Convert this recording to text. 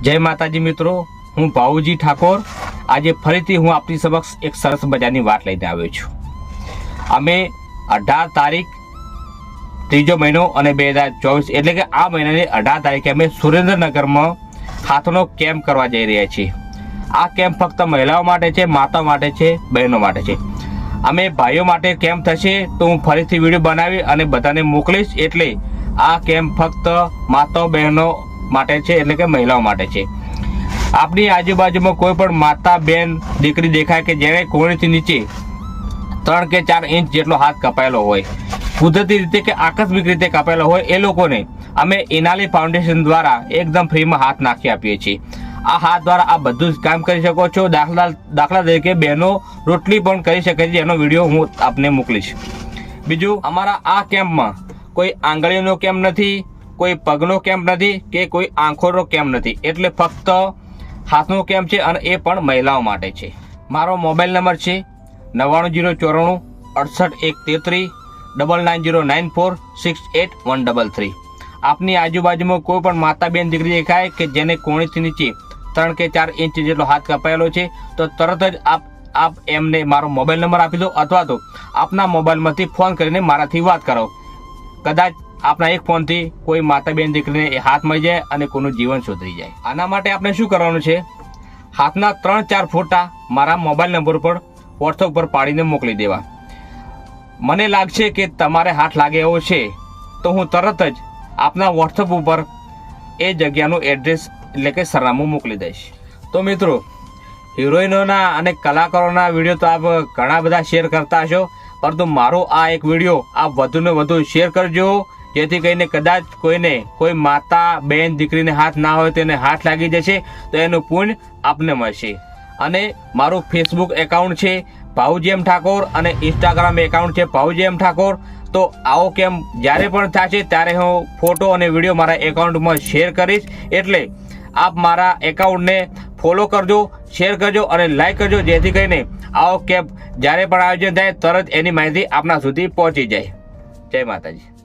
જય માતાજી મિત્રો, હું ભાઉજી ઠાકોર આજે ફરીથી હું આપની સમક્ષ એક સરસ મજાની વાત લઈને આવ્યો છું। અમે 18 તારીખ ત્રીજો મહિનો અને 2024 એટલે કે આ મહિનાની 18 તારીખે અમે સુરેન્દ્રનગરમાં હાથનો કેમ્પ કરવા જઈ રહ્યા છીએ। આ કેમ્પ ફક્ત મહિલાઓ માટે છે, માતાઓ માટે છે, બહેનો માટે છે। અમે ભાઈઓ માટે કેમ્પ થશે તો હું ફરીથી વિડીયો બનાવી અને બધાને મોકલીશ। એટલે આ કેમ્પ ફક્ત માતાઓ બહેનો માટે છે, એટલે કે મહિલાઓ માટે છે। આપણી આજુબાજુમાં કોઈ પણ માતા બેન દીકરી દેખાય કે જેને કોણીથી નીચે 3 કે 4 ઇંચ જેટલો હાથ કપાયેલો હોય, કુદરતી રીતે કે આકસ્મિક રીતે કપાયેલો હોય, એ લોકોને અમે ઇનાલી ફાઉન્ડેશન દ્વારા એકદમ ફ્રીમાં હાથ નાખી આપીએ છીએ। આ હાથ દ્વારા આ બધું જ કામ કરી શકો છો। દાખલા તરીકે બહેનો રોટલી પણ કરી શકે છે, એનો વિડીયો હું આપને મોકલીશ। બીજું, અમારા આ કેમ્પમાં કોઈ આંગળીનો કેમ્પ નથી, કોઈ પગનો કેમ્પ નથી કે કોઈ આંખોનો કેમ્પ નથી, એટલે ફક્ત હાથનો કેમ્પ છે અને એ પણ મહિલાઓ માટે છે। મારો મોબાઈલ નંબર છે 9904 68 133 9909468133। આપની આજુબાજુમાં કોઈ પણ માતા બેન દીકરી દેખાય કે જેને કોણીથી નીચે 3 કે 4 ઇંચ જેટલો હાથ કપાયેલો છે તો તરત જ આપ એમને મારો મોબાઈલ નંબર આપી દો, અથવા તો આપના મોબાઈલમાંથી ફોન કરીને મારાથી વાત કરો। કદાચ આપના એક ફોનથી કોઈ માતા બેન દીકરીને હાથ મળી જાય અને કોઈનું જીવન સુધરી જાય। આના માટે આપણે શું કરવાનું છે? હાથના 3-4 ફોટા મારા મોબાઈલ નંબર પર વોટ્સઅપ પર પાડીને મોકલી દેવા। મને લાગશે કે તમારે હાથ લાગે એવો છે તો હું તરત જ આપના વોટ્સઅપ ઉપર એ જગ્યાનું એડ્રેસ એટલે કે સરનામું મોકલી દઈશ। તો મિત્રો, હિરોઈનોના અને કલાકારોના વિડીયો તો આપ ઘણા બધા શેર કરતા હશો, પરંતુ મારો આ એક વિડીયો આપ વધુને વધુ શેર કરજો, જેથી કરીને કદાચ કોઈ માતા બેન દીકરીને હાથ ના હોય તેને હાથ લાગી જશે તો એનું પુણ્ય આપને મળશે। અને મારું ફેસબુક એકાઉન્ટ છે ભાઉજી એમ ઠાકોર અને ઇન્સ્ટાગ્રામ એકાઉન્ટ છે ભાઉજી એમ ઠાકોર। તો આવો કેમ જ્યારે પણ થશે ત્યારે હું ફોટો અને વિડીયો મારા એકાઉન્ટમાં શેર કરીશ, એટલે આપ મારા એકાઉન્ટને ફોલો કરજો, શેર કરજો અને લાઈક કરજો, જેથી કરીને આવો કેમ્પ જ્યારે પણ આયોજન થાય તરત એની માહિતી આપના સુધી પહોંચી જાય। જય માતાજી।